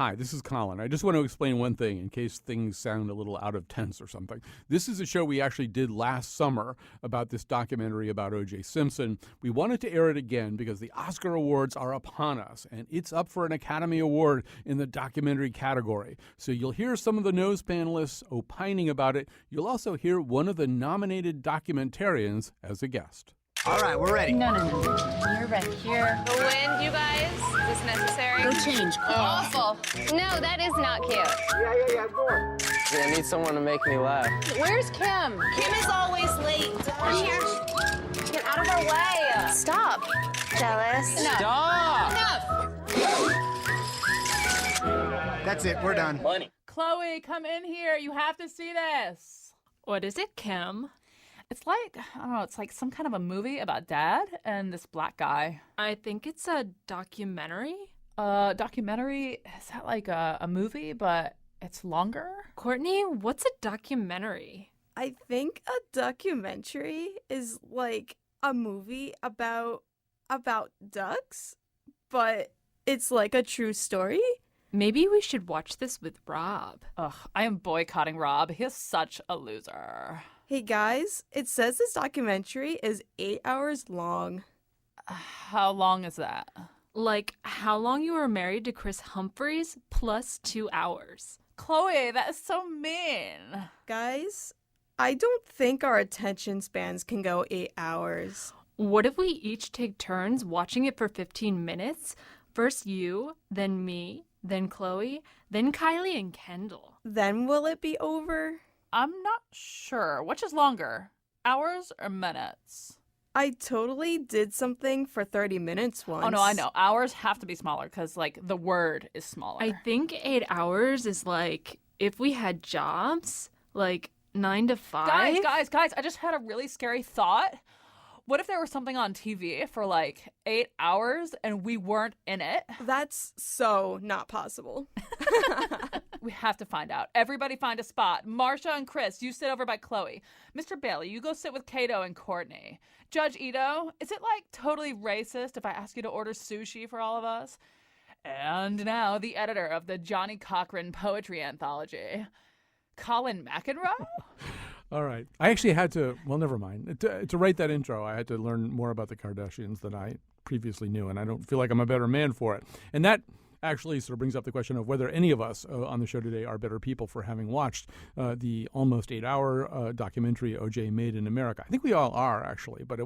Hi, this is Colin. I just want to explain one thing in case things sound a little out of tense or something. This is a show we actually did last summer about this documentary about O.J. Simpson. We wanted to air it again because the Oscar Awards are upon us, and it's up for an Academy Award in the documentary category. So you'll hear some of the nose panelists opining about it. You'll also hear one of the nominated documentarians as a guest. All right, we're ready. No. You're right here. The wind, you guys? Is this necessary? No change. Awful. No, that is not cute. Yeah, more. Yeah, I need someone to make me laugh. Where's Kim? Kim is always late. I'm here. Get out of our way. Stop. Jealous. No. Stop! Enough. That's it, we're done. Money. Chloe, come in here. You have to see this. What is it, Kim? It's like, I don't know, it's like some kind of a movie about dad and this black guy. I think it's a documentary. Documentary? Is that like a movie, but it's longer? Courtney, what's a documentary? I think a documentary is like a movie about ducks, but it's like a true story. Maybe we should watch this with Rob. Ugh, I am boycotting Rob. He is such a loser. Hey guys, it says this documentary is 8 hours long. How long is that? Like how long you were married to Chris Humphries plus 2 hours. Chloe, that is so mean. Guys, I don't think our attention spans can go 8 hours. What if we each take turns watching it for 15 minutes? First you, then me, then Chloe, then Kylie and Kendall. Then will it be over? I'm not sure. Which is longer, hours or minutes? I totally did something for 30 minutes once. Oh, no, I know. Hours have to be smaller because, like, the word is smaller. I think 8 hours is like if we had jobs, like 9 to 5. Guys, I just had a really scary thought. What if there was something on TV for like 8 hours and we weren't in it? That's so not possible. We have to find out. Everybody find a spot. Marsha and Chris, you sit over by Chloe. Mr. Bailey, you go sit with Kato and Courtney. Judge Ito, is it like totally racist if I ask you to order sushi for all of us? And now the editor of the Johnny Cochran Poetry Anthology, Colin McEnroe? All right. I actually had to, well, never mind. To write that intro, I had to learn more about the Kardashians than I previously knew, and I don't feel like I'm a better man for it. And that actually sort of brings up the question of whether any of us on the show today are better people for having watched the almost 8-hour documentary O.J. Made in America. I think we all are, actually, but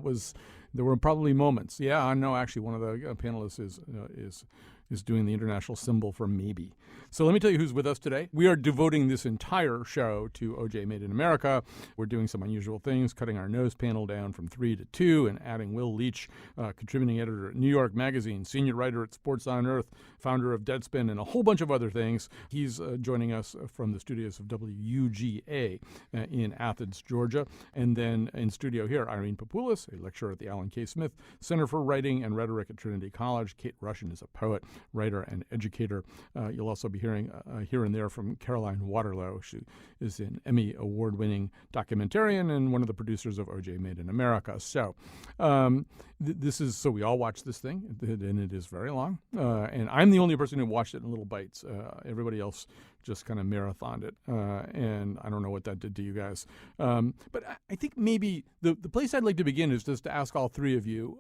there were probably moments. Yeah, I know, actually, one of the panelists is doing the international symbol for maybe. So let me tell you who's with us today. We are devoting this entire show to O.J. Made in America. We're doing some unusual things, cutting our nose panel down from 3 to 2 and adding Will Leach, contributing editor at New York Magazine, senior writer at Sports on Earth, founder of Deadspin, and a whole bunch of other things. He's joining us from the studios of WUGA in Athens, Georgia. And then in studio here, Irene Papoulis, a lecturer at the Alan K. Smith Center for Writing and Rhetoric at Trinity College. Kate Rushin is a poet, writer, and educator. You'll also be hearing here and there from Caroline Waterlow. She is an Emmy award-winning documentarian and one of the producers of O.J. Made in America. So so we all watched this thing, and it is very long. And I'm the only person who watched it in little bites. Everybody else just kind of marathoned it, and I don't know what that did to you guys. But I think maybe the place I'd like to begin is just to ask all three of you,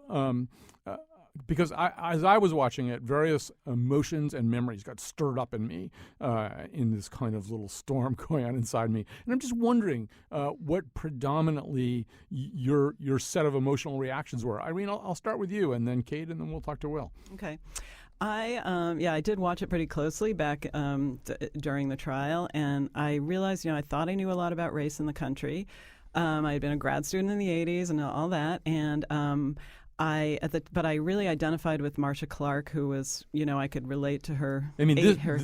because as I was watching it, various emotions and memories got stirred up in me in this kind of little storm going on inside me. And I'm just wondering what predominantly your set of emotional reactions were. Irene, I'll start with you, and then Kate, and then we'll talk to Will. Okay. I did watch it pretty closely back during the trial, and I realized, I thought I knew a lot about race in the country. I had been a grad student in the 80s and all that, and but I really identified with Marcia Clark, who was, I could relate to her. I mean,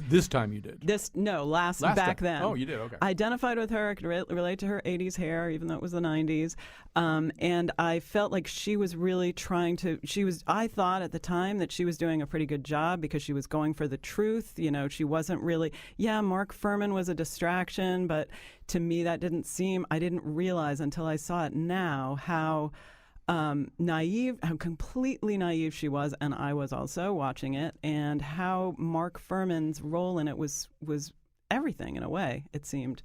this time you did. Last back time. then. Oh, you did, okay. I identified with her. I could relate to her 80s hair, even though it was the 90s. And I felt like she was really I thought at the time that she was doing a pretty good job because she was going for the truth. She wasn't really, Mark Furman was a distraction, but to me that I didn't realize until I saw it now how naive, how completely naive she was, and I was also watching it, and how Mark Furman's role in it was everything in a way, it seemed.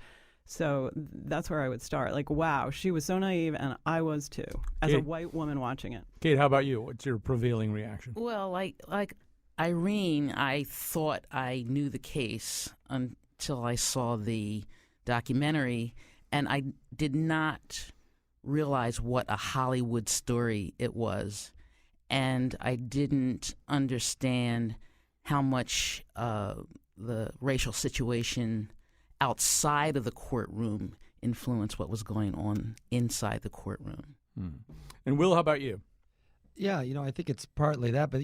So that's where I would start. Like, wow, she was so naive, and I was too, as a white woman watching it. Kate, how about you? What's your prevailing reaction? Well, like Irene, I thought I knew the case until I saw the documentary, and I did not realize what a Hollywood story it was, and I didn't understand how much the racial situation outside of the courtroom influenced what was going on inside the courtroom. And Will, how about you? Yeah, I think it's partly that, but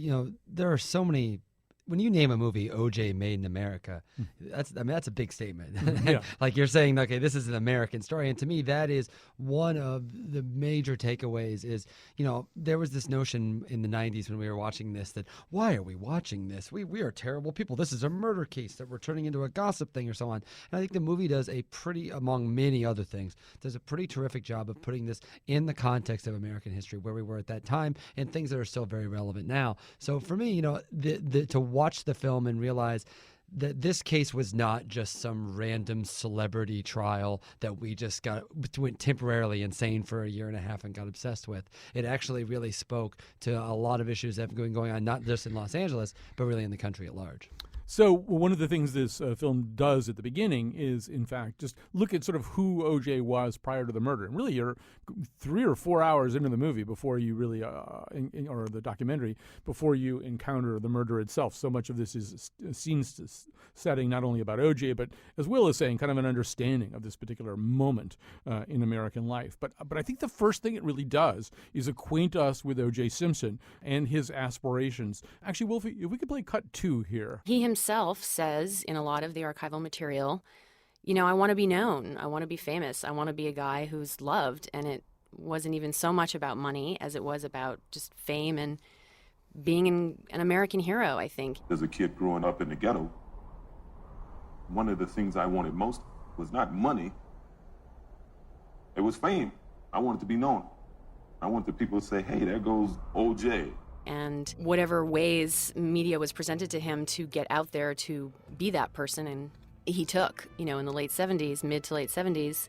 there are so many. When you name a movie OJ Made in America, that's a big statement. Yeah. Like you're saying, okay, this is an American story, and to me, that is one of the major takeaways. Is there was this notion in the '90s when we were watching this that why are we watching this? We are terrible people. This is a murder case that we're turning into a gossip thing or so on. And I think the movie does among many other things, does a pretty terrific job of putting this in the context of American history, where we were at that time, and things that are still very relevant now. So for me, to watch the film and realize that this case was not just some random celebrity trial that we just went temporarily insane for a year and a half and got obsessed with. It actually really spoke to a lot of issues that have been going on, not just in Los Angeles, but really in the country at large. So one of the things this film does at the beginning is, in fact, just look at sort of who O.J. was prior to the murder. And really, you're 3 or 4 hours into the movie before you really, or the documentary, before you encounter the murder itself. So much of this is scene setting, not only about O.J., but as Will is saying, kind of an understanding of this particular moment in American life. But I think the first thing it really does is acquaint us with O.J. Simpson and his aspirations. Actually, Wolf, if we could play cut 2 here. He himself says in a lot of the archival material, I want to be known. I want to be famous. I want to be a guy who's loved. And it wasn't even so much about money as it was about just fame and being an American hero, I think. As a kid growing up in the ghetto, one of the things I wanted most was not money. It was fame. I wanted to be known. I wanted the people to say, hey, there goes OJ. And whatever ways media was presented to him to get out there to be that person, and he took, in the late 70s, mid to late 70s,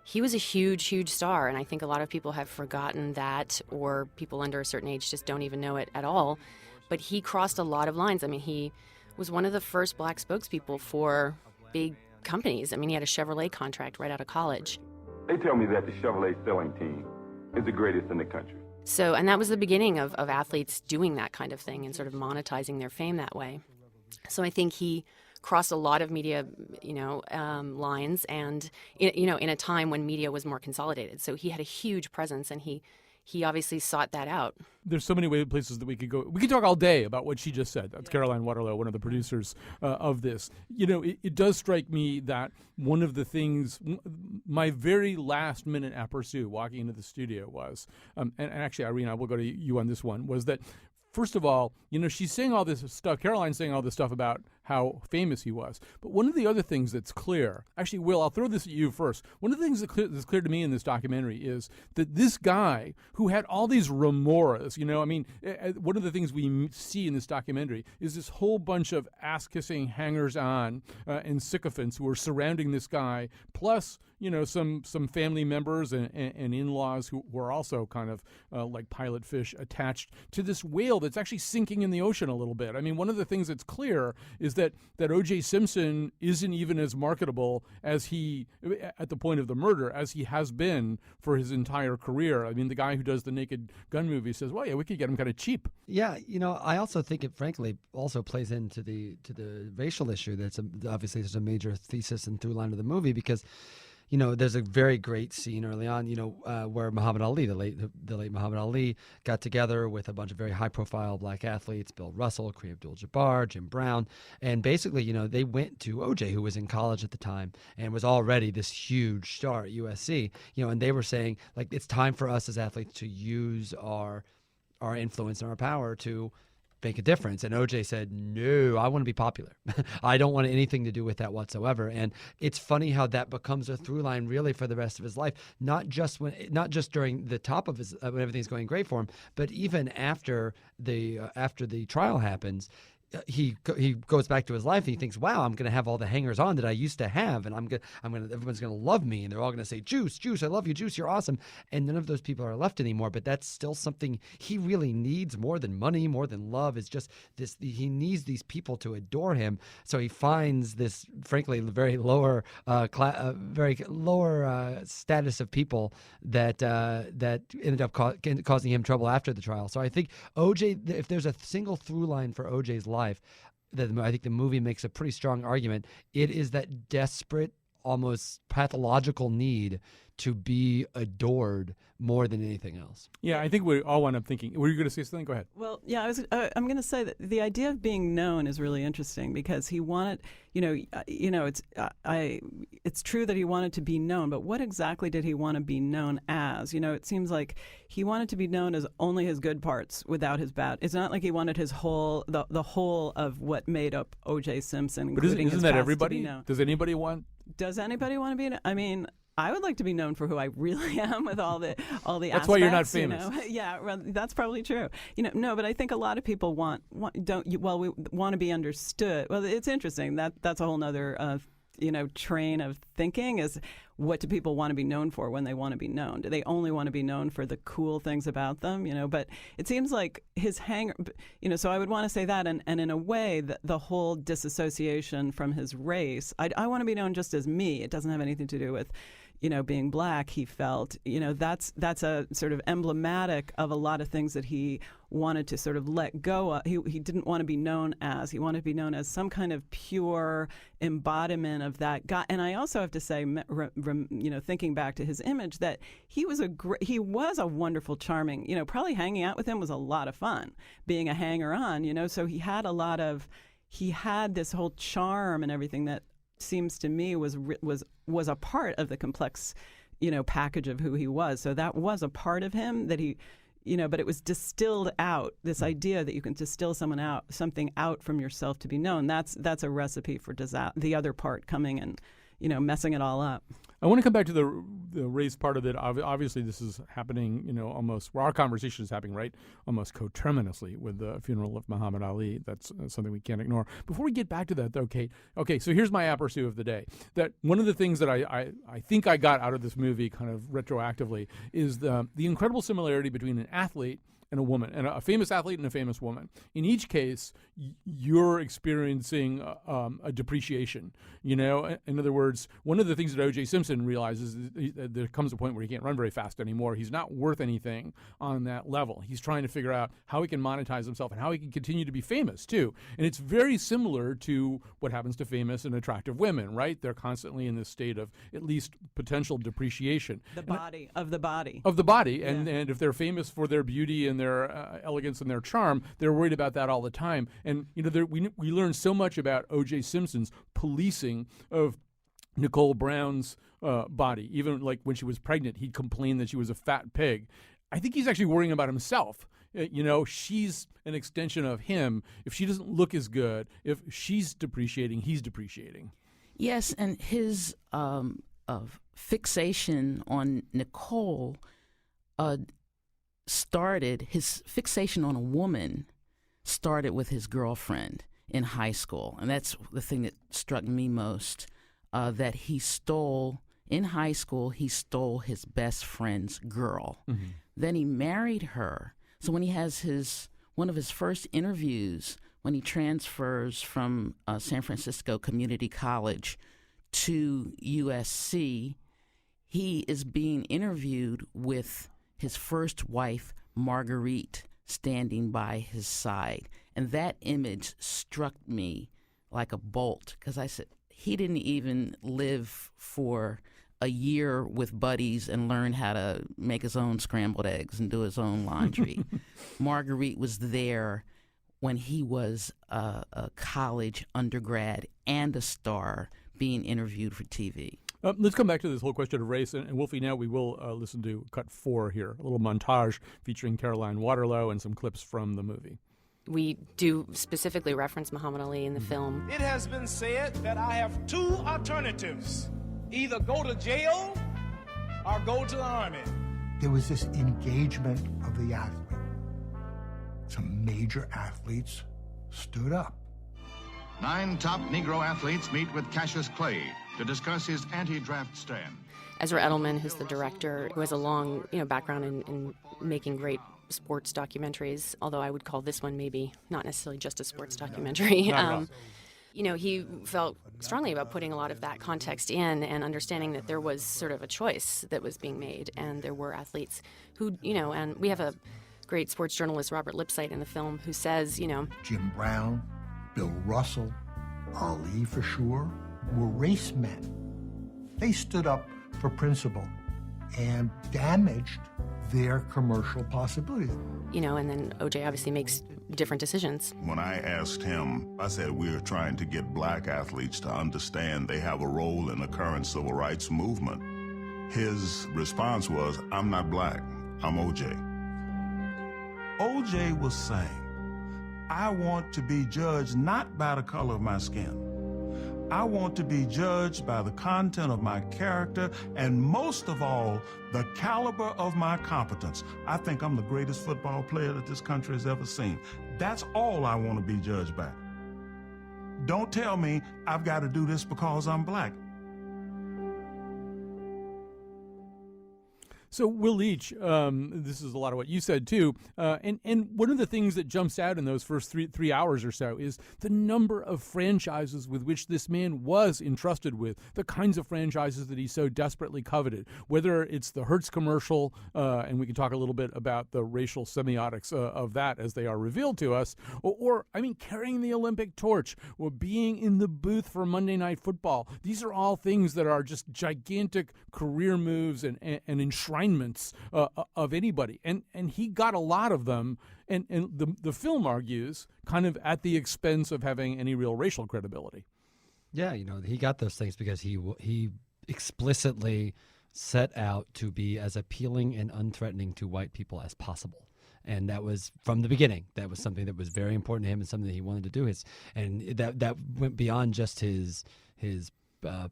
he was a huge, huge star. And I think a lot of people have forgotten that, or people under a certain age just don't even know it at all. But he crossed a lot of lines. I mean, he was one of the first black spokespeople for big companies. I mean, he had a Chevrolet contract right out of college. They tell me that the Chevrolet selling team is the greatest in the country. So, and that was the beginning of athletes doing that kind of thing and sort of monetizing their fame that way. So I think he crossed a lot of media, lines, and, in a time when media was more consolidated. So he had a huge presence, and he obviously sought that out. There's so many places that we could go. We could talk all day about what she just said. That's Caroline Waterlow, one of the producers of this. It does strike me that one of the things, my very last minute aperçu walking into the studio was, and actually, Irene, I will go to you on this one, was that, first of all, she's saying all this stuff, Caroline's saying all this stuff about how famous he was. But one of the other things that's clear, actually, Will, I'll throw this at you first. One of the things that's clear to me in this documentary is that this guy who had all these remoras, one of the things we see in this documentary is this whole bunch of ass-kissing hangers-on and sycophants who are surrounding this guy, plus, some family members and in-laws who are also kind of like pilot fish attached to this whale that's actually sinking in the ocean a little bit. I mean, one of the things that's clear is that O.J. Simpson isn't even as marketable as he, at the point of the murder, as he has been for his entire career. I mean, the guy who does the Naked Gun movie says, well, yeah, we could get him kind of cheap. Yeah, I also think it, frankly, also plays into the racial issue. That's obviously there's a major thesis and through line of the movie, because there's a very great scene early on, where Muhammad Ali, the late Muhammad Ali, got together with a bunch of very high-profile black athletes, Bill Russell, Kareem Abdul-Jabbar, Jim Brown, and basically, they went to OJ, who was in college at the time and was already this huge star at USC, and they were saying, like, it's time for us as athletes to use our influence and our power to make a difference. And OJ said, no, I want to be popular. I don't want anything to do with that whatsoever. And it's funny how that becomes a through line really for the rest of his life, not just during the top of his when everything's going great for him, but even after the trial happens. He goes back to his life and he thinks, wow, I'm going to have all the hangers on that I used to have, and everyone's going to love me, and they're all going to say, Juice, I love you, Juice, you're awesome. And none of those people are left anymore. But that's still something he really needs more than money, more than love. Is just this. He needs these people to adore him. So he finds this, frankly, very lower status of people that ended up causing him trouble after the trial. So I think OJ, if there's a single through line for OJ's life, that I think the movie makes a pretty strong argument. It is that desperate, almost pathological need to be adored more than anything else. Yeah, I think we all wind up thinking. Were you going to say something? Go ahead. Well, yeah, I'm going to say that the idea of being known is really interesting because he wanted, it's true that he wanted to be known, but what exactly did he want to be known as? It seems like he wanted to be known as only his good parts without his bad. It's not like he wanted his whole, the whole of what made up O.J. Simpson, but including isn't his that past, everybody? to be known. Does anybody want? Does anybody want to be? I mean, I would like to be known for who I really am with all the That's aspects. why you're not famous. Yeah, well, that's probably true. No, but I think a lot of people we want to be understood. Well, it's interesting. That's a whole nother train of thinking is what do people want to be known for when they want to be known? Do they only want to be known for the cool things about them? But it seems like his so I would want to say that, and in a way, the whole disassociation from his race, I want to be known just as me. It doesn't have anything to do with being black. He felt, that's a sort of emblematic of a lot of things that he wanted to sort of let go of. He didn't want to be known as. He wanted to be known as some kind of pure embodiment of that God. And I also have to say, thinking back to his image, that he was a wonderful, charming. Probably hanging out with him was a lot of fun. Being a hanger-on, so he had this whole charm and everything that seems to me was a part of the complex, package of who he was. So that was a part of him that he, but it was distilled out. This idea that you can distill something out from yourself to be known. That's a recipe for the other part coming and, messing it all up. I want to come back to the race part of it. Obviously, this is happening, almost where our conversation is happening, right? Almost coterminously with the funeral of Muhammad Ali. That's something we can't ignore. Before we get back to that, though, Kate, okay, so here's my aperçu of the day. That one of the things that I think I got out of this movie kind of retroactively is the incredible similarity between an athlete and a woman, and a famous athlete and a famous woman. In each case, you're experiencing a depreciation. In other words, one of the things that O.J. Simpson realizes is there comes a point where he can't run very fast anymore. He's not worth anything on that level. He's trying to figure out how he can monetize himself and how he can continue to be famous, too. And it's very similar to what happens to famous and attractive women, right? They're constantly in this state of at least potential depreciation. Of the body. Yeah. And if they're famous for their beauty and their elegance and their charm, they're worried about that all the time. And we learn so much about O.J. Simpson's policing of Nicole Brown's body. Even like when she was pregnant, he'd complain that she was a fat pig. I think he's actually worrying about himself. She's an extension of him. If she doesn't look as good, if she's depreciating, he's depreciating. Yes, and his fixation on Nicole his fixation on a woman started with his girlfriend in high school. And that's the thing that struck me most, that in high school, he stole his best friend's girl. Mm-hmm. Then he married her. So when he has one of his first interviews, when he transfers from San Francisco Community College to USC, he is being interviewed with his first wife, Marguerite, standing by his side. And that image struck me like a bolt, because I said, he didn't even live for a year with buddies and learn how to make his own scrambled eggs and do his own laundry. Marguerite was there when he was a college undergrad and a star being interviewed for TV. Let's come back to this whole question of race. And Wolfie, now we will listen to cut 4 here, a little montage featuring Caroline Waterlow and some clips from the movie. We do specifically reference Muhammad Ali in the film. It has been said that I have two alternatives: either go to jail or go to the army. There was this engagement of the athlete. Some major athletes stood up. 9 top Negro athletes meet with Cassius Clay to discuss his anti-draft stand. Ezra Edelman, who's the director, who has a long background in making great sports documentaries, although I would call this one maybe not necessarily just a sports documentary. He felt strongly about putting a lot of that context in and understanding that there was sort of a choice that was being made, and there were athletes who, and we have a great sports journalist, Robert Lipsyte, in the film, who says, Jim Brown, Bill Russell, Ali for sure, were race men. They stood up for principle and damaged their commercial possibilities. And then O.J. obviously makes different decisions. When I asked him, I said, we're trying to get black athletes to understand they have a role in the current civil rights movement. His response was, I'm not black, I'm O.J. O.J. was saying, I want to be judged not by the color of my skin. I want to be judged by the content of my character and, most of all, the caliber of my competence. I think I'm the greatest football player that this country has ever seen. That's all I want to be judged by. Don't tell me I've got to do this because I'm black. So, Will Leach, this is a lot of what you said, too. And one of the things that jumps out in those first three hours or so is the number of franchises with which this man was entrusted with, the kinds of franchises that he so desperately coveted, whether it's the Hertz commercial, and we can talk a little bit about the racial semiotics of that as they are revealed to us, or carrying the Olympic torch, or being in the booth for Monday Night Football. These are all things that are just gigantic career moves and enshrinements of anybody, and he got a lot of them, and the film argues kind of at the expense of having any real racial credibility. Yeah, he got those things because he explicitly set out to be as appealing and unthreatening to white people as possible. And that was from the beginning. That was something that was very important to him and something that he wanted to do. And that went beyond just his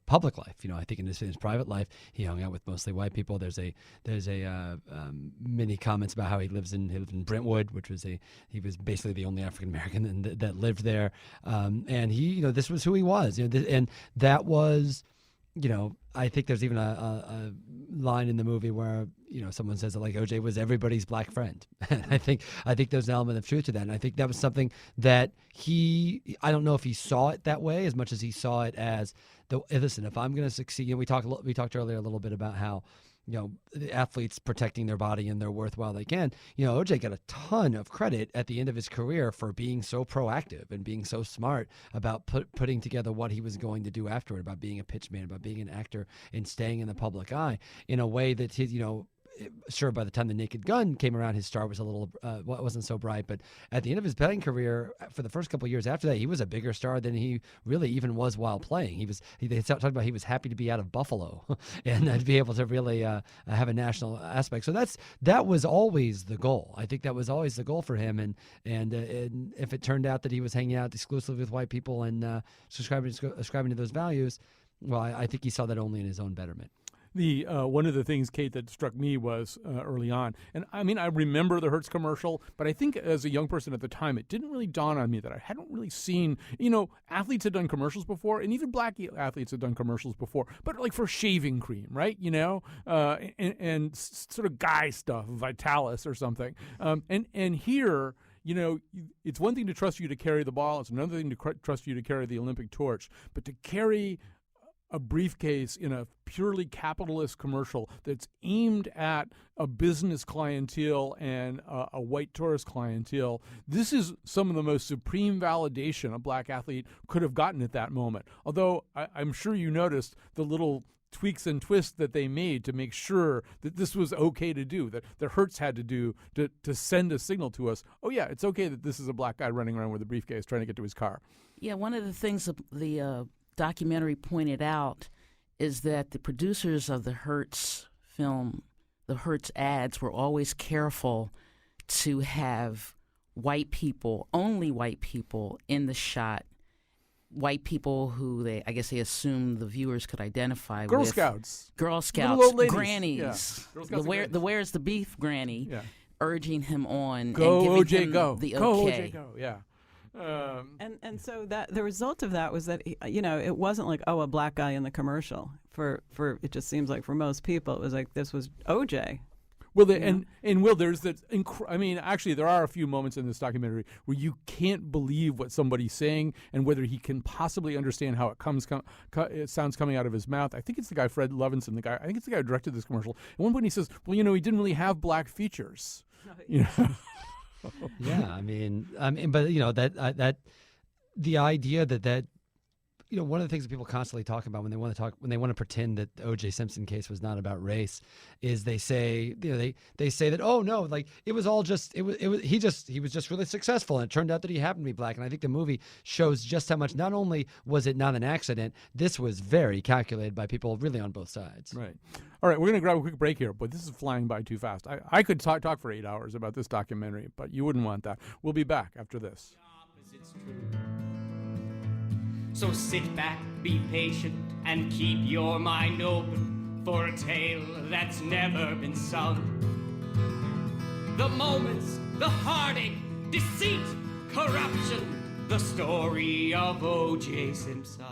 public life. I think in his private life, he hung out with mostly white people. There's many comments about how he lived in Brentwood, which was he was basically the only African American that lived there. And he, this was who he was. And that was, I think there's even a line in the movie where someone says that OJ was everybody's black friend. And I think there's an element of truth to that. And I think that was something that I don't know if he saw it that way as much as he saw it as listen, if I'm going to succeed, we talked earlier a little bit about how the athletes protecting their body and their worth while they can. OJ got a ton of credit at the end of his career for being so proactive and being so smart about putting together what he was going to do afterward, about being a pitchman, about being an actor and staying in the public eye in a way that his, sure, by the time The Naked Gun came around, his star was a little wasn't so bright. But at the end of his playing career, for the first couple of years after that, he was a bigger star than he really even was while playing. They talked about he was happy to be out of Buffalo and to be able to really have a national aspect. So that was always the goal. I think that was always the goal for him. And if it turned out that he was hanging out exclusively with white people and ascribing to those values, well, I think he saw that only in his own betterment. The one of the things, Kate, that struck me was early on, and I remember the Hertz commercial, but I think as a young person at the time, it didn't really dawn on me that I hadn't really seen, athletes had done commercials before, and even black athletes had done commercials before, but for shaving cream, right? And sort of guy stuff, Vitalis or something, and here. It's one thing to trust you to carry the ball. It's another thing to trust you to carry the Olympic torch, but to carry a briefcase in a purely capitalist commercial that's aimed at a business clientele and a white tourist clientele, this is some of the most supreme validation a black athlete could have gotten at that moment. Although I'm sure you noticed the little tweaks and twists that they made to make sure that this was okay to do, that the Hertz had to do to send a signal to us, oh yeah, it's okay that this is a black guy running around with a briefcase trying to get to his car. Yeah, one of the things the documentary pointed out is that the producers of the Hertz film, the Hertz ads, were always careful to have white people, only white people in the shot. White people who I guess they assumed the viewers could identify Girl with. Scouts. Girl Little Scouts, old ladies. grannies. Yeah. Girl Scouts and grannies. The Where's the Beef granny, urging him on Go, and giving OJ, him go. the Go, okay. OJ, go. Yeah. And so that the result of that was that it wasn't like, oh, a black guy in the commercial. For it just seems like for most people it was like this was OJ. Well, and Will, there's that. I mean, actually, there are a few moments in this documentary where you can't believe what somebody's saying and whether he can possibly understand how it sounds coming out of his mouth. I think it's the guy Fred Levinson, I think it's the guy who directed this commercial. At one point, he says, "Well, he didn't really have black features." Yeah, I mean, but that the idea that one of the things that people constantly talk about when they want to pretend that the O.J. Simpson case was not about race is they say they say that, oh no, like it was all just he was just really successful and it turned out that he happened to be black. And I think the movie shows just how much, not only was it not an accident, this was very calculated by people really on both sides. Right. All right, we're going to grab a quick break here, but this is flying by too fast. I could talk for 8 hours about this documentary, but you wouldn't want that. We'll be back after this. So sit back, be patient, and keep your mind open for a tale that's never been sung. The moments, the heartache, deceit, corruption, the story of O.J. Simpson.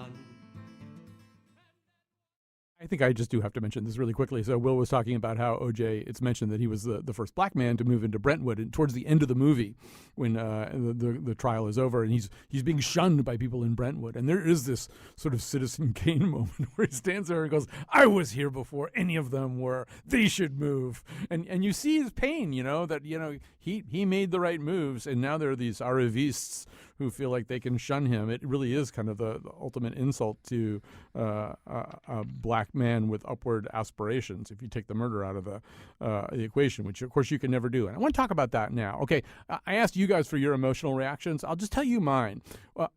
I think I just do have to mention this really quickly. So Will was talking about how O.J., it's mentioned that he was the first black man to move into Brentwood. And towards the end of the movie, when the trial is over and he's being shunned by people in Brentwood. And there is this sort of Citizen Kane moment where he stands there and goes, I was here before any of them were. They should move. And you see his pain, that he made the right moves. And now there are these arrivistes who feel like they can shun him. It really is kind of the ultimate insult to a black man with upward aspirations if you take the murder out of the equation, which of course you can never do. And I want to talk about that now. Okay, I asked you guys for your emotional reactions. I'll just tell you mine.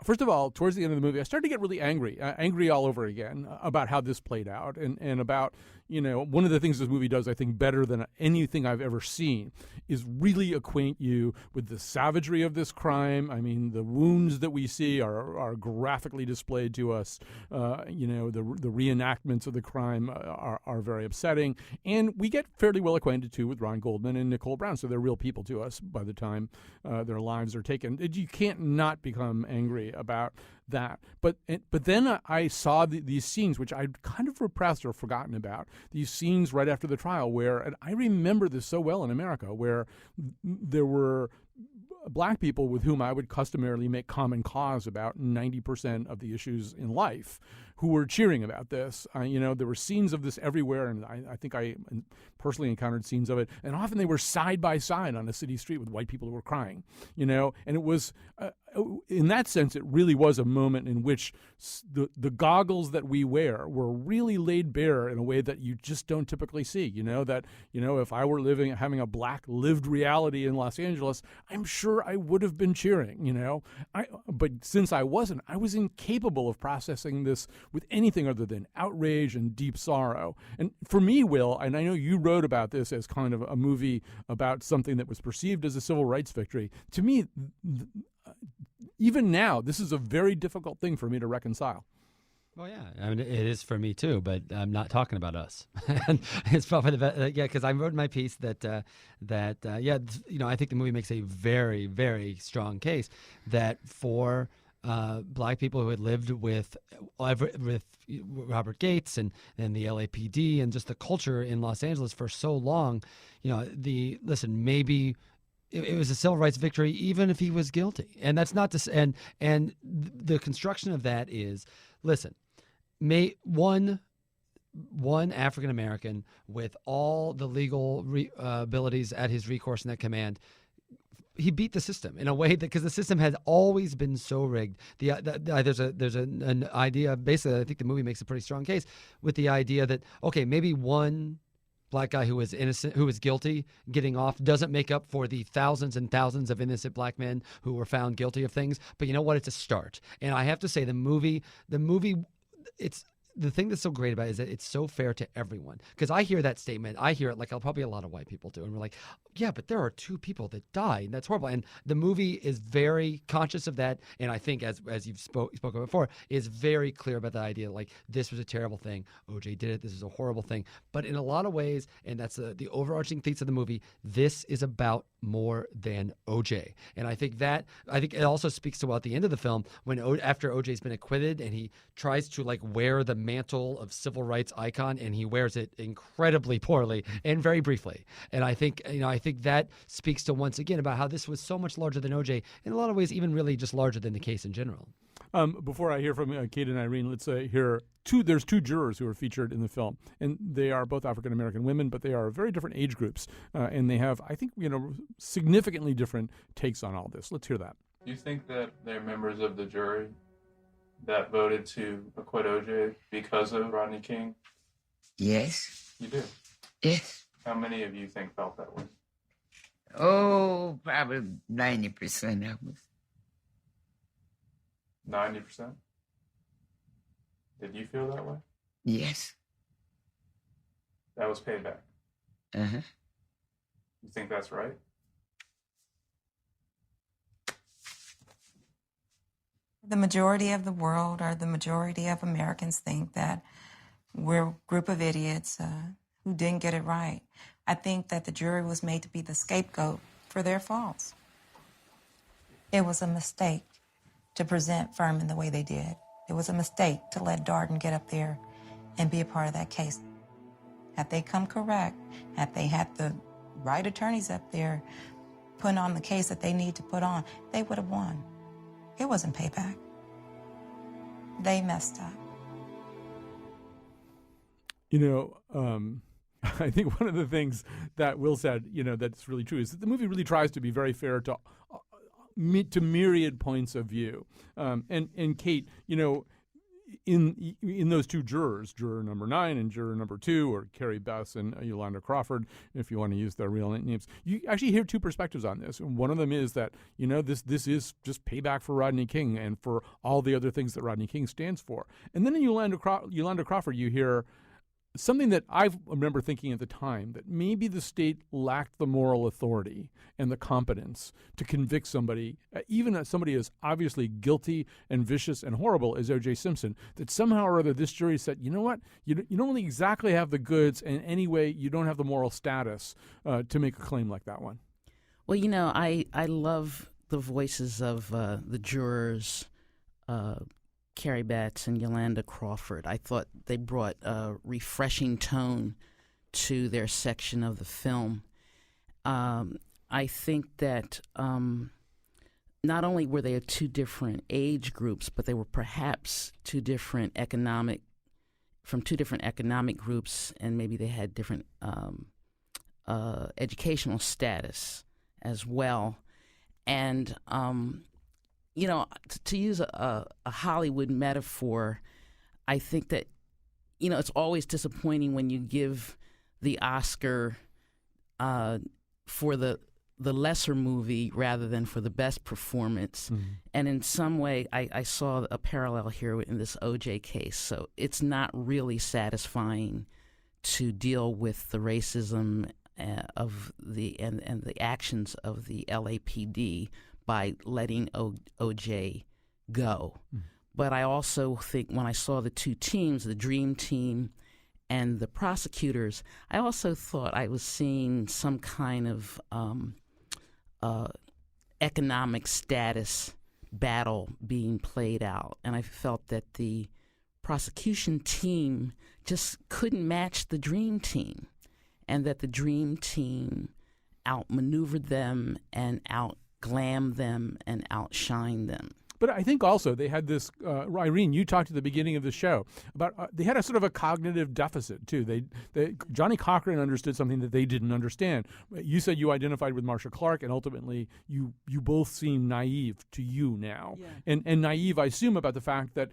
First of all, towards the end of the movie, I started to get really angry all over again about how this played out and about, one of the things this movie does, I think, better than anything I've ever seen is really acquaint you with the savagery of this crime. I mean, the wounds that we see are graphically displayed to us. The reenactments of the crime are very upsetting. And we get fairly well acquainted, too, with Ron Goldman and Nicole Brown. So they're real people to us by the time their lives are taken. You can't not become angry about that. But then I saw these scenes, which I'd kind of repressed or forgotten about, these scenes right after the trial where, and I remember this so well in America, where there were black people with whom I would customarily make common cause about 90% of the issues in life who were cheering about this. There were scenes of this everywhere, and I think I personally encountered scenes of it, and often they were side by side on a city street with white people who were crying, and it was, in that sense, it really was a moment in which the goggles that we wear were really laid bare in a way that you just don't typically see, if I were having a black lived reality in Los Angeles, I'm sure I would have been cheering, but since I wasn't, I was incapable of processing this with anything other than outrage and deep sorrow. And for me, Will, and I know you wrote about this as kind of a movie about something that was perceived as a civil rights victory. To me, even now, this is a very difficult thing for me to reconcile. Well, yeah, I mean, it is for me too, but I'm not talking about us. And it's probably the best, because I wrote in my piece that I think the movie makes a very, very strong case that for black people who had lived with Robert Gates and the LAPD and just the culture in Los Angeles for so long, maybe it was a civil rights victory even if he was guilty. And that's not to and the construction of that is, listen, one African American with all the legal abilities at his recourse and at command, he beat the system in a way that, because the system has always been so rigged. There's an idea, basically, I think the movie makes a pretty strong case with the idea that, okay, maybe one black guy who was innocent, who was guilty, getting off doesn't make up for the thousands and thousands of innocent black men who were found guilty of things. But you know what? It's a start. And I have to say, the movie, the thing that's so great about it is that it's so fair to everyone. Because I hear that statement, I hear it like probably a lot of white people do, and we're like, yeah, but there are 2 people that died, and that's horrible. And the movie is very conscious of that, and I think as you've spoken before, is very clear about the idea like this was a terrible thing. OJ did it. This is a horrible thing. But in a lot of ways, and that's the overarching thesis of the movie, this is about more than OJ. And I think it also speaks to at the end of the film when after OJ's been acquitted and he tries to like wear the mantle of civil rights icon, and he wears it incredibly poorly and very briefly. And I think that speaks to once again about how this was so much larger than OJ, in a lot of ways even really just larger than the case in general. Before I hear from Kate and Irene, let's hear there's 2 jurors who are featured in the film, and they are both African American women, but they are very different age groups, and they have, I think, significantly different takes on all this. Let's hear that. Do you think that they're members of the jury that voted to acquit OJ because of Rodney King? Yes. You do? Yes. How many of you think felt that way? Oh, probably 90% of us. 90%? Did you feel that way? Yes. That was payback. Uh-huh. You think that's right? The majority of the world, or the majority of Americans, think that we're a group of idiots who didn't get it right. I think that the jury was made to be the scapegoat for their faults. It was a mistake to present Furman the way they did. It was a mistake to let Darden get up there and be a part of that case. Had they come correct, had they had the right attorneys up there putting on the case that they need to put on, they would have won. It wasn't payback. They messed up. I think one of the things that Will said, that's really true, is that the movie really tries to be very fair to myriad points of view. And Kate, in those 2 jurors, juror number 9 and juror number 2, or Carrie Bess and Yolanda Crawford, if you want to use their real names, you actually hear 2 perspectives on this. And one of them is that, this is just payback for Rodney King and for all the other things that Rodney King stands for. And then in Yolanda Crawford, you hear something that I remember thinking at the time, that maybe the state lacked the moral authority and the competence to convict somebody, even somebody as obviously guilty and vicious and horrible as O.J. Simpson, that somehow or other this jury said, you know what, you don't really exactly have the goods, and anyway, you don't have the moral status to make a claim like that one. Well, I love the voices of the jurors, Carrie Batts and Yolanda Crawford. I thought they brought a refreshing tone to their section of the film. I think that not only were they 2 different age groups, but they were perhaps 2 different economic groups, and maybe they had different educational status as well. And to use a Hollywood metaphor, I think that, it's always disappointing when you give the Oscar for the lesser movie rather than for the best performance. Mm-hmm. And in some way, I saw a parallel here in this OJ case. So it's not really satisfying to deal with the racism of the actions of the LAPD by letting OJ go. Mm. But I also think when I saw the 2 teams, the Dream Team and the prosecutors, I also thought I was seeing some kind of economic status battle being played out. And I felt that the prosecution team just couldn't match the Dream Team, and that the Dream Team outmaneuvered them and outglammed them and outshined them. But I think also they had this, Irene, you talked at the beginning of the show about they had a sort of a cognitive deficit too. Johnny Cochran understood something that they didn't understand. You said you identified with Marcia Clark, and ultimately you both seem naive to you now. Yeah. And naive, I assume, about the fact that,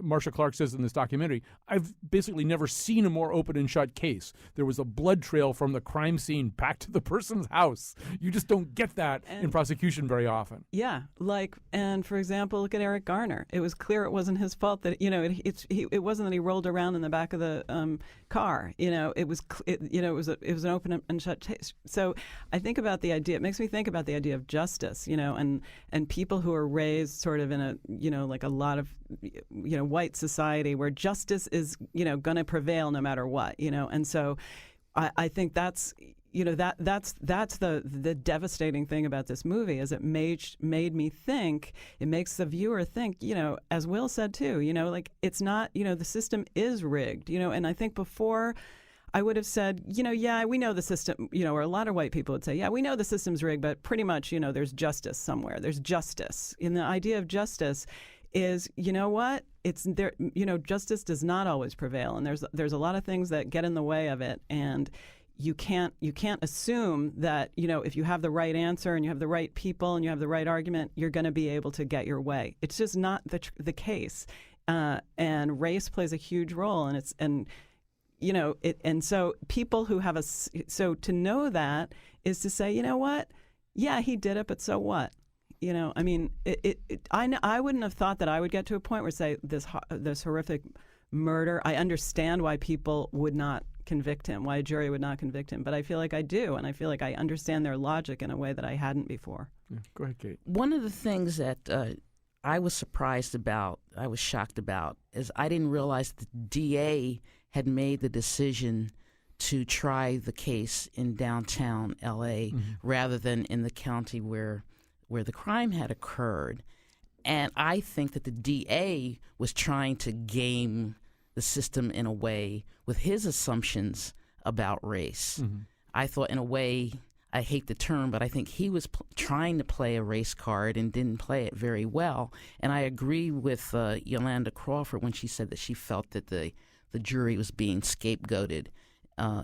Marcia Clark says in this documentary, I've basically never seen a more open and shut case. There was a blood trail from the crime scene back to the person's house. You just don't get that in prosecution very often. Yeah, like And for example, look at Eric Garner. It was clear it wasn't his fault that it wasn't that he rolled around in the back of the car. It was an open and shut case. So I think about the idea. It makes me think about the idea of justice. And people who are raised sort of in a like a lot of white society where justice is going to prevail no matter what. And so I think that's. That's the devastating thing about this movie is it made me think. It makes the viewer think. As Will said too. Like it's not. The system is rigged. And I think before, I would have said, yeah, we know the system. Or a lot of white people would say, yeah, we know the system's rigged, but pretty much, there's justice somewhere. There's justice. And the idea of justice is, what? It's there. Justice does not always prevail, and there's a lot of things that get in the way of it, and. You can't assume that if you have the right answer and you have the right people and you have the right argument, you're going to be able to get your way. It's just not the case, and race plays a huge role. And so people who have so to know that is to say, what? Yeah, he did it, but so what? I mean, I wouldn't have thought that I would get to a point where say this horrific murder. I understand why people would not convict him, why a jury would not convict him, but I feel like I do, and I feel like I understand their logic in a way that I hadn't before. Yeah. Go ahead, Kate. One of the things that I was surprised about, I was shocked about, is I didn't realize the DA had made the decision to try the case in downtown L.A. Rather than in the county where the crime had occurred. And I think that the DA was trying to game the system in a way with his assumptions about race. I thought in a way, I hate the term, but I think he was trying to play a race card and didn't play it very well. And I agree with Yolanda Crawford when she said that she felt that the jury was being scapegoated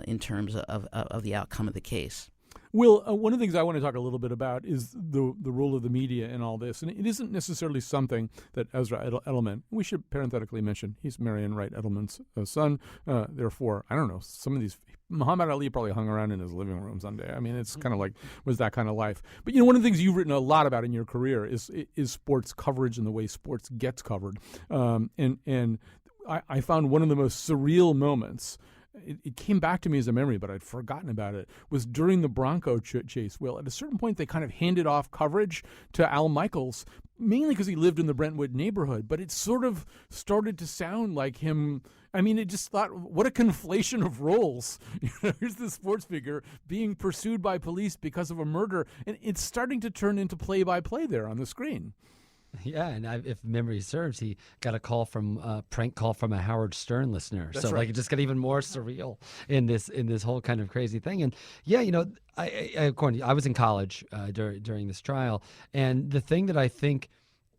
in terms of the outcome of the case. Will, one of the things I want to talk a little bit about is the role of the media in all this. And it isn't necessarily something that Ezra Edelman, we should parenthetically mention, he's Marion Wright Edelman's son. Therefore, I don't know, some of these, Muhammad Ali probably hung around in his living room someday. I mean, it's kind of like, was that kind of life. But, one of the things you've written a lot about in your career is sports coverage and the way sports gets covered. And I found one of the most surreal moments, it came back to me as a memory, but I'd forgotten about it, was during the Bronco chase. Will, at a certain point, they kind of handed off coverage to Al Michaels, mainly because he lived in the Brentwood neighborhood, but it sort of started to sound like him. I mean, it just thought, what a conflation of roles. Here's this sports figure being pursued by police because of a murder, and it's starting to turn into play-by-play there on the screen. Yeah, and if memory serves, he got a prank call from a Howard Stern listener. That's so right. Like it just got even more surreal in this whole kind of crazy thing. And yeah, I was in college during this trial, and the thing that I think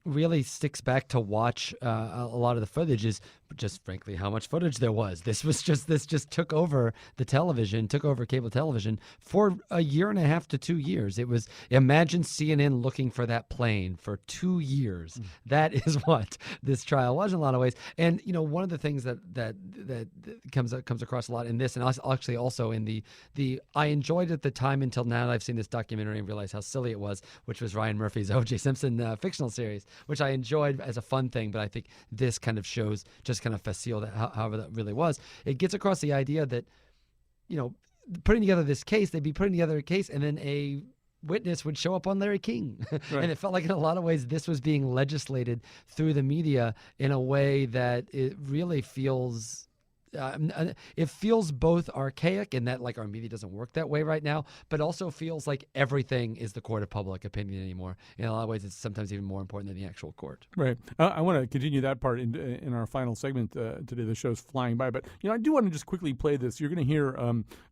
really sticks back to watch a lot of the footage is just frankly how much footage there was. This just took over took over cable television for a year and a half to 2 years. It was, imagine CNN looking for that plane for 2 years. That is what this trial was in a lot of ways. And one of the things that comes across a lot in this, and actually also in the I enjoyed at the time until now that I've seen this documentary and realized how silly it was, which was Ryan Murphy's O.J. Simpson fictional series, which I enjoyed as a fun thing, but I think this kind of shows just kind of facile that however that really was. It gets across the idea that, putting together this case, they'd be putting together a case and then a witness would show up on Larry King. Right. And it felt like in a lot of ways this was being legislated through the media in a way that it really feels... it feels both archaic in that like our media doesn't work that way right now, but also feels like everything is the court of public opinion anymore. In a lot of ways, it's sometimes even more important than the actual court. Right. I want to continue that part in our final segment today. The show's flying by, but I do want to just quickly play this. You're going to hear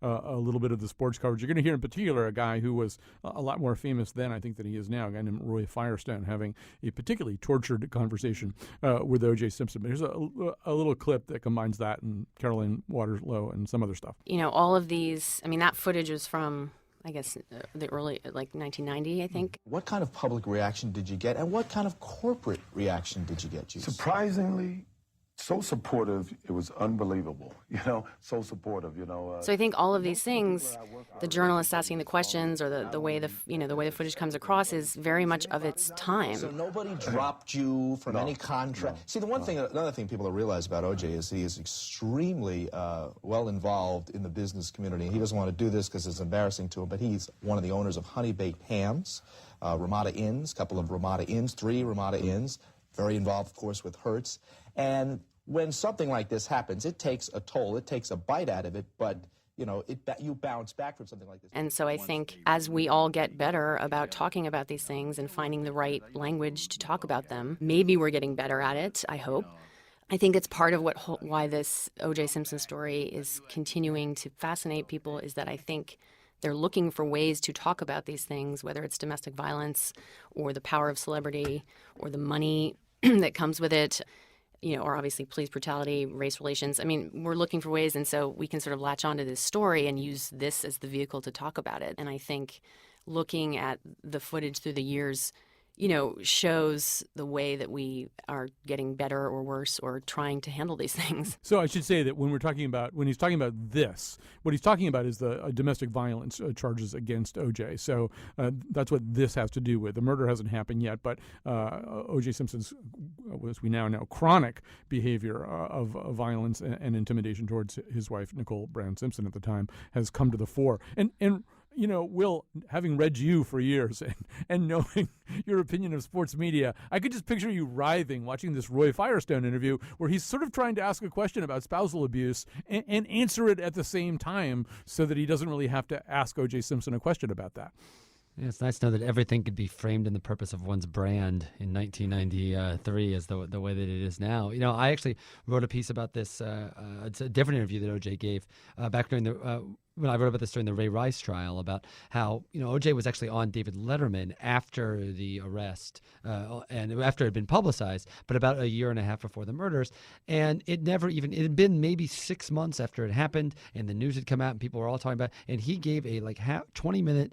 a little bit of the sports coverage. You're going to hear in particular a guy who was a lot more famous then, I think, than he is now, a guy named Roy Firestone, having a particularly tortured conversation with O.J. Simpson. But here's a little clip that combines that and Caroline Waterlow and some other stuff. All of these, that footage was from, I guess, the early, 1990, I think. What kind of public reaction did you get, and what kind of corporate reaction did you get, Juice? Surprisingly, so supportive. It was unbelievable, so supportive, So I think all of these things, the journalists asking the questions or the way the footage comes across is very much of its time. So nobody dropped you from any contract. See, another thing people don't realize about O.J. is he is extremely well involved in the business community. He doesn't want to do this because it's embarrassing to him, but he's one of the owners of Honey Baked Hams, Ramada Inns, a couple of Ramada Inns, 3 Ramada Inns. Very involved, of course, with Hertz. And when something like this happens, it takes a toll. It takes a bite out of it, but you bounce back from something like this. And so I think as we all get better about talking about these things and finding the right language to talk about them, maybe we're getting better at it, I hope. I think it's part of why this O.J. Simpson story is continuing to fascinate people, is that I think they're looking for ways to talk about these things, whether it's domestic violence or the power of celebrity or the money that comes with it, or obviously police brutality, race relations. I mean, we're looking for ways, and so we can sort of latch onto this story and use this as the vehicle to talk about it. And I think looking at the footage through the years, shows the way that we are getting better or worse or trying to handle these things. So I should say that when he's talking about this, what he's talking about is the domestic violence charges against O.J. So that's what this has to do with. The murder hasn't happened yet, but O.J. Simpson's, as we now know, chronic behavior of violence and intimidation towards his wife, Nicole Brown Simpson at the time, has come to the fore. And Will, having read you for years and knowing your opinion of sports media, I could just picture you writhing watching this Roy Firestone interview where he's sort of trying to ask a question about spousal abuse and answer it at the same time so that he doesn't really have to ask O.J. Simpson a question about that. Yeah, it's nice to know that everything could be framed in the purpose of one's brand in 1993 as the way that it is now. I actually wrote a piece about this. It's a different interview that O.J. gave back during the when I wrote about this during the Ray Rice trial, about how O.J. was actually on David Letterman after the arrest and after it had been publicized, but about a year and a half before the murders, and it had been maybe 6 months after it happened, and the news had come out, and people were all talking about it, and he gave a 20-minute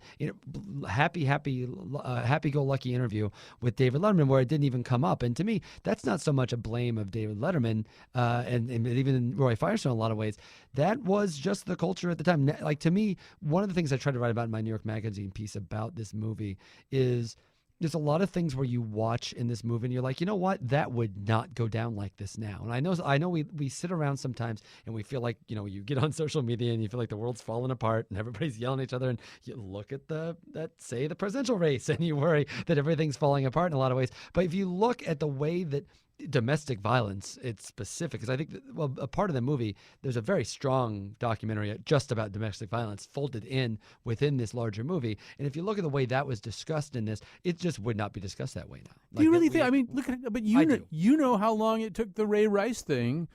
happy-go-lucky interview with David Letterman where it didn't even come up. And to me, that's not so much a blame of David Letterman and even Roy Firestone in a lot of ways. That was just the culture at the time. Like, to me, one of the things I tried to write about in my New York Magazine piece about this movie is there's a lot of things where you watch in this movie and you're like, you know what, that would not go down like this now. And I know we sit around sometimes and we feel like, you get on social media and you feel like the world's falling apart and everybody's yelling at each other, and you look at the presidential race and you worry that everything's falling apart in a lot of ways. But if you look at the way that domestic violence, it's specific, because I think a part of the movie, there's a very strong documentary just about domestic violence folded in within this larger movie. And if you look at the way that was discussed in this, it just would not be discussed that way now. Do you really think? I mean, look at it. But you know how long it took the Ray Rice thing,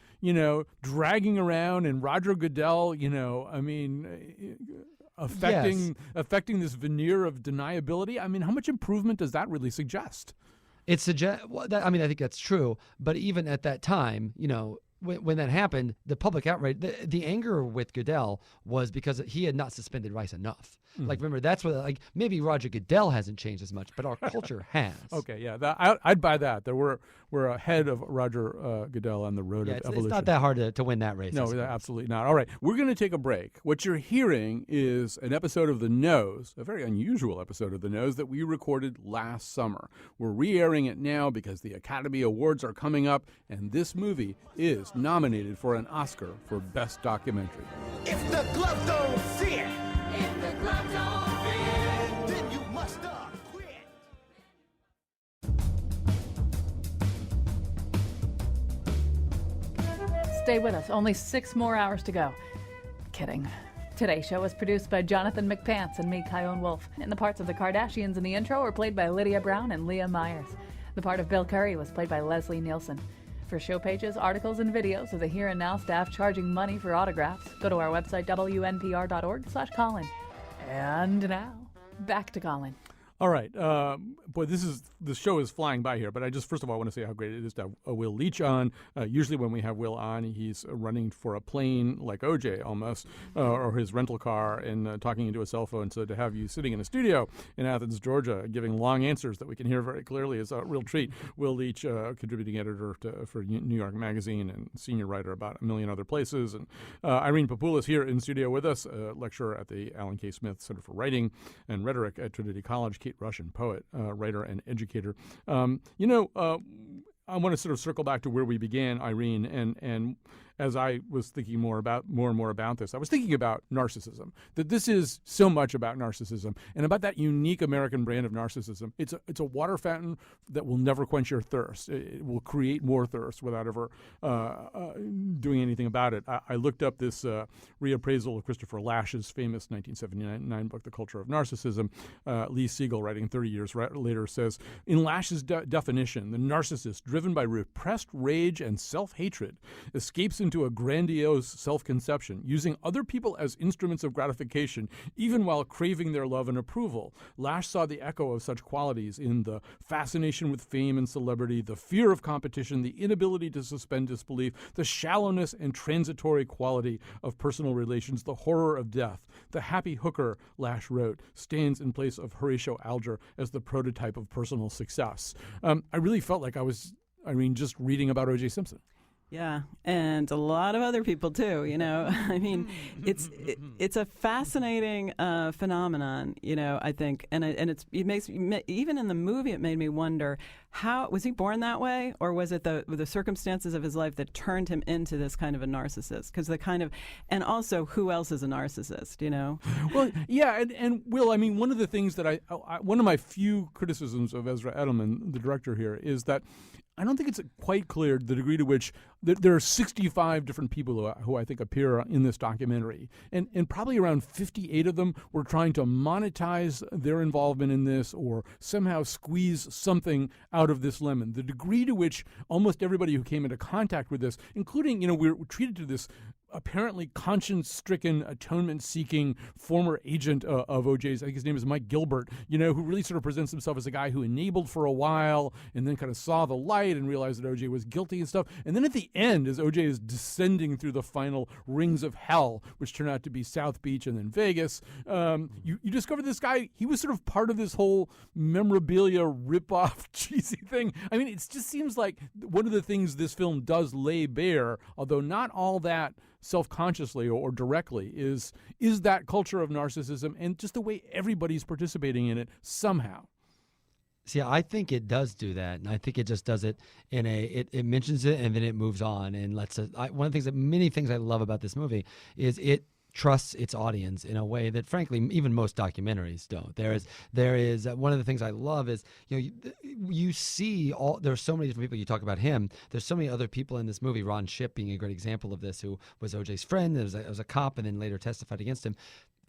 dragging around, and Roger Goodell, affecting this veneer of deniability. I mean, how much improvement does that really suggest? I think that's true. But even at that time, when that happened, the public outrage, the anger with Goodell was because he had not suspended Rice enough. Mm-hmm. Like, remember, that's what, maybe Roger Goodell hasn't changed as much, but our culture has. Okay, yeah, I'd buy that. We're ahead of Roger Goodell on the road of evolution. It's not that hard to win that race. No, absolutely not. All right, we're going to take a break. What you're hearing is an episode of The Nose, a very unusual episode of The Nose that we recorded last summer. We're re-airing it now because the Academy Awards are coming up, and this movie is nominated for an Oscar for Best Documentary. If the gloves don't fit, then you must quit. Stay with us. Only 6 more hours to go. Kidding. Today's show was produced by Jonathan McPants and me, Kyone Wolf. And the parts of the Kardashians in the intro were played by Lydia Brown and Leah Myers. The part of Bill Curry was played by Leslie Nielsen. For show pages, articles, and videos of the Here and Now staff charging money for autographs, go to our website, WNPR.org/Colin. And now, back to Colin. All right. Boy, the show is flying by here, but I just, first of all, want to say how great it is to have Will Leach on. Usually when we have Will on, he's running for a plane like OJ almost, or his rental car, and talking into a cell phone. So to have you sitting in a studio in Athens, Georgia, giving long answers that we can hear very clearly is a real treat. Will Leach, contributing editor for New York Magazine and senior writer about a million other places. And Irene Papoulis here in studio with us, lecturer at the Alan K. Smith Center for Writing and Rhetoric at Trinity College. Kate Russian, poet, writer, and educator. I want to sort of circle back to where we began, Irene, and as I was thinking more and more about this, I was thinking about narcissism, that this is so much about narcissism and about that unique American brand of narcissism. It's a water fountain that will never quench your thirst. It will create more thirst without ever doing anything about it. I looked up this reappraisal of Christopher Lasch's famous 1979 book, The Culture of Narcissism. Lee Siegel, writing 30 years later, says, in Lasch's definition, the narcissist, driven by repressed rage and self-hatred, escapes into a grandiose self-conception, using other people as instruments of gratification, even while craving their love and approval. Lasch saw the echo of such qualities in the fascination with fame and celebrity, the fear of competition, the inability to suspend disbelief, the shallowness and transitory quality of personal relations, the horror of death. The happy hooker, Lasch wrote, stands in place of Horatio Alger as the prototype of personal success. I really felt like I was, just reading about O.J. Simpson. Yeah, and a lot of other people too. I mean, it's a fascinating phenomenon. I think, and it makes, even in the movie, it made me wonder, how was he born that way, or was it the circumstances of his life that turned him into this kind of a narcissist? Because and also, who else is a narcissist? Well, yeah, and Will, one of the things that one of my few criticisms of Ezra Edelman, the director here, is that I don't think it's quite clear the degree to which there are 65 different people who I think appear in this documentary, and probably around 58 of them were trying to monetize their involvement in this or somehow squeeze something out of this lemon. The degree to which almost everybody who came into contact with this, including, we're treated to this apparently conscience-stricken, atonement-seeking former agent of OJ's, I think his name is Mike Gilbert, who really sort of presents himself as a guy who enabled for a while and then kind of saw the light and realized that OJ was guilty and stuff. And then at the end, as OJ is descending through the final rings of hell, which turn out to be South Beach and then Vegas, you discover this guy, he was sort of part of this whole memorabilia rip-off cheesy thing. It just seems like one of the things this film does lay bare, although not all that self-consciously or directly, is that culture of narcissism and just the way everybody's participating in it somehow. See, I think it does do that, and I think it just does it in it mentions it and then it moves on and lets us. One of the things many things I love about this movie is it trusts its audience in a way that, frankly, even most documentaries don't. There is one of the things I love is you see there's so many different people. You talk about him. There's so many other people in this movie. Ron Shipp being a great example of this, who was OJ's friend and was a cop and then later testified against him.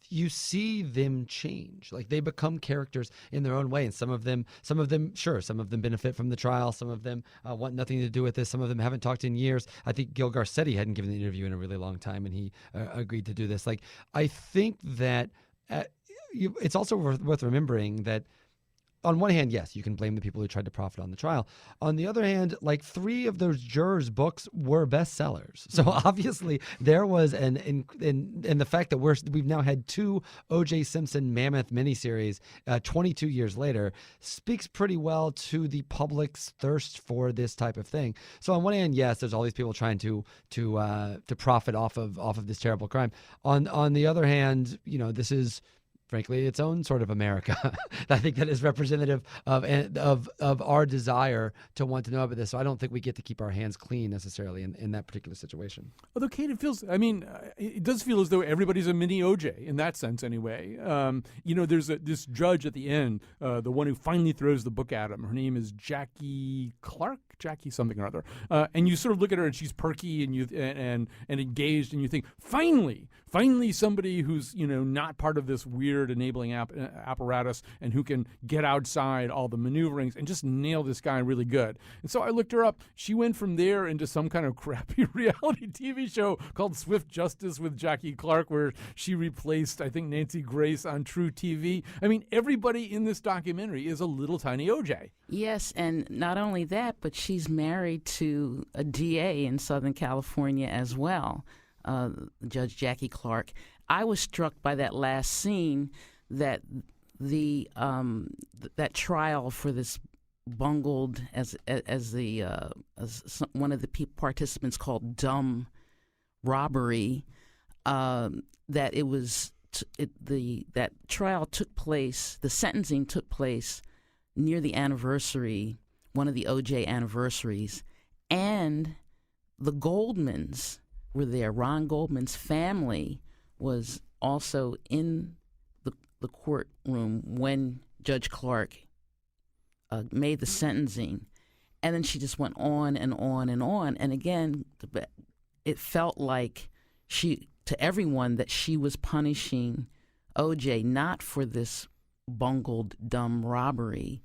You see them change. Like, they become characters in their own way, and some of them benefit from the trial. Some of them want nothing to do with this. Some of them haven't talked in years. I think Gil Garcetti hadn't given an interview in a really long time, and he agreed to do this. Like, I think that it's also worth remembering that, on one hand, yes, you can blame the people who tried to profit on the trial. On the other hand, like, 3 of those jurors' books were bestsellers. So obviously there was and the fact that we've now had 2 O.J. Simpson mammoth miniseries 22 years later speaks pretty well to the public's thirst for this type of thing. So on one hand, yes, there's all these people trying to profit off of this terrible crime. On the other hand, this is, frankly, its own sort of America. I think that is representative of our desire to want to know about this. So I don't think we get to keep our hands clean necessarily in that particular situation. Although, Kate, it feels, it does feel as though everybody's a mini OJ in that sense anyway. There's this judge at the end, the one who finally throws the book at him. Her name is Jackie Clark, Jackie something or other. And you sort of look at her and she's perky and engaged, and you think, finally somebody who's, not part of this weird weird enabling apparatus and who can get outside all the maneuverings and just nail this guy really good. And so I looked her up. She went from there into some kind of crappy reality TV show called Swift Justice with Jackie Clark, where she replaced, I think, Nancy Grace on True TV. I mean, everybody in this documentary is a little tiny OJ. Yes, and not only that, but she's married to a DA in Southern California as well, Judge Jackie Clark. I was struck by that last scene that that trial for this bungled, as one of the participants called dumb robbery, that it was that trial took place, the sentencing took place near the anniversary, one of the OJ anniversaries, and the Goldmans were there. Ron Goldman's family was also in the courtroom when Judge Clark made the sentencing. And then she just went on and on and on. And again, it felt like to everyone that she was punishing OJ not for this bungled, dumb robbery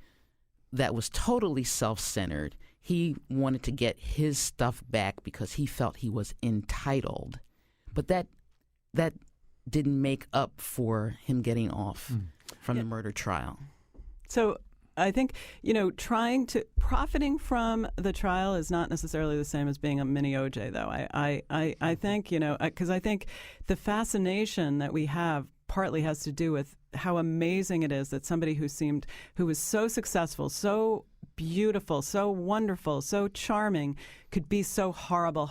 that was totally self-centered. He wanted to get his stuff back because he felt he was entitled. But that didn't make up for him getting off from the murder trial. So I think, profiting from the trial is not necessarily the same as being a mini OJ, though. I think, because I think the fascination that we have partly has to do with how amazing it is that somebody who was so successful, so beautiful, so wonderful, so charming, could be so horrible,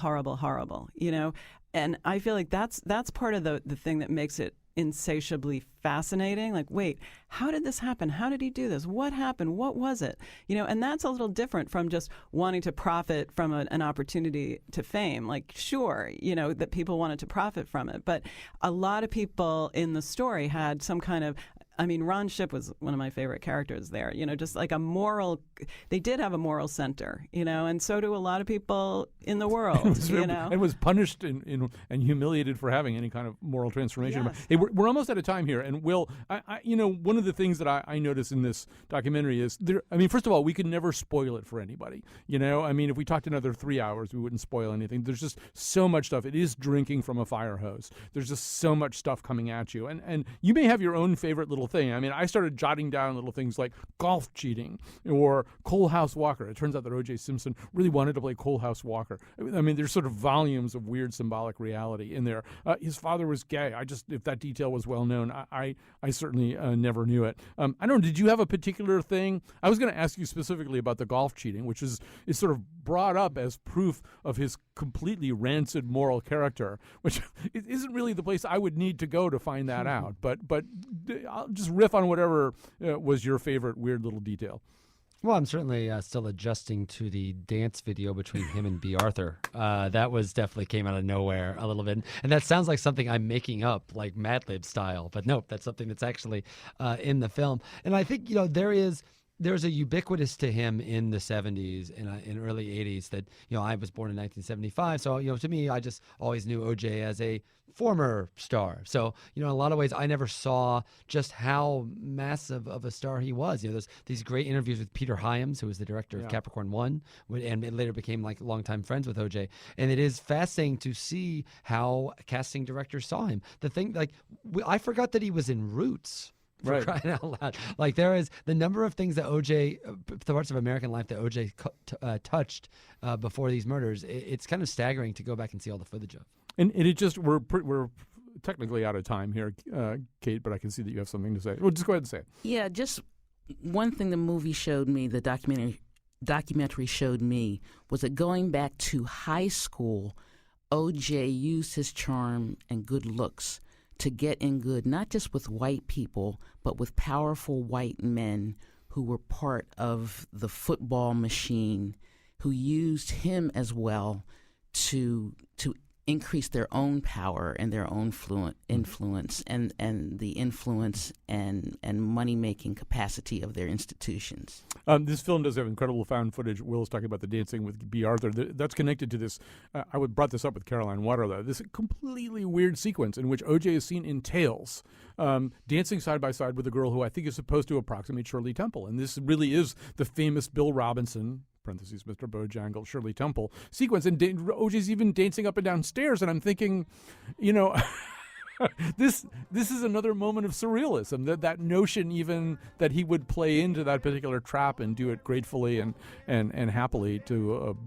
And I feel like that's part of the thing that makes it insatiably fascinating. Like, wait, how did this happen? How did he do this? What happened? What was it? And that's a little different from just wanting to profit from an opportunity to fame. Like, sure, that people wanted to profit from it, but a lot of people in the story had some kind of, Ron Shipp was one of my favorite characters there, just like they did have a moral center, and so do a lot of people in the world, And was punished and humiliated for having any kind of moral transformation. Yes. Hey, we're almost out of time here. And Will, one of the things that I notice in this documentary is, first of all, we could never spoil it for anybody. If we talked another 3 hours, we wouldn't spoil anything. There's just so much stuff. It is drinking from a fire hose. There's just so much stuff coming at you. And you may have your own favorite little thing. I started jotting down little things like golf cheating or Cole House Walker. It turns out that O.J. Simpson really wanted to play Cole House Walker. There's sort of volumes of weird symbolic reality in there. His father was gay. If that detail was well known, I certainly never knew it. I don't know, did you have a particular thing? I was going to ask you specifically about the golf cheating, which is sort of brought up as proof of his completely rancid moral character, which isn't really the place I would need to go to find that out. But I'll just riff on whatever was your favorite weird little detail. Well, I'm certainly still adjusting to the dance video between him and B. Arthur. That was definitely came out of nowhere a little bit. And that sounds like something I'm making up, like Mad Lib style. But nope, that's something that's actually in the film. And I think, there's a ubiquitous to him in the 70s and early 80s that, I was born in 1975. So, to me, I just always knew OJ as a former star. So, in a lot of ways, I never saw just how massive of a star he was. There's these great interviews with Peter Hyams, who was the director of Capricorn 1, and later became like longtime friends with OJ. And it is fascinating to see how casting directors saw him. The thing, I forgot that he was in Roots. For crying out loud. Like, there is the number of things that OJ, the parts of American life that OJ touched before these murders, it's kind of staggering to go back and see all the footage of. And it just, we're technically out of time here, Kate, but I can see that you have something to say. Well, just go ahead and say it. Yeah, just one thing the movie showed me, the documentary showed me, was that going back to high school, OJ used his charm and good looks to get in good, not just with white people, but with powerful white men who were part of the football machine, who used him as well to increase their own power and their own influence and the influence and money-making capacity of their institutions. This film does have incredible found footage. Will is talking about the dancing with B. Arthur. That's connected to this. I brought this up with Caroline Waterlow. This completely weird sequence in which O.J. is seen in tails, dancing side by side with a girl who I think is supposed to approximate Shirley Temple. And this really is the famous Bill Robinson, parentheses, Mr. Bojangle, Shirley Temple sequence. And O.J.'s even dancing up and down stairs. And I'm thinking, this is another moment of surrealism. That notion even that he would play into that particular trap and do it gratefully and happily to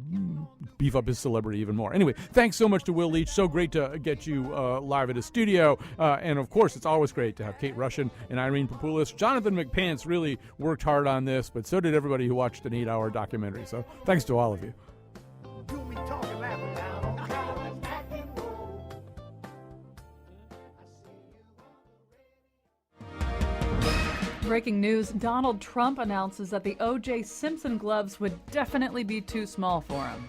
beef up his celebrity even more. Anyway, thanks so much to Will Leach. So great to get you live at a studio. And of course, it's always great to have Kate Rushin and Irene Papoulis. Jonathan McPants really worked hard on this, but so did everybody who watched an 8-hour documentary. So thanks to all of you. Breaking news, Donald Trump announces that the O.J. Simpson gloves would definitely be too small for him.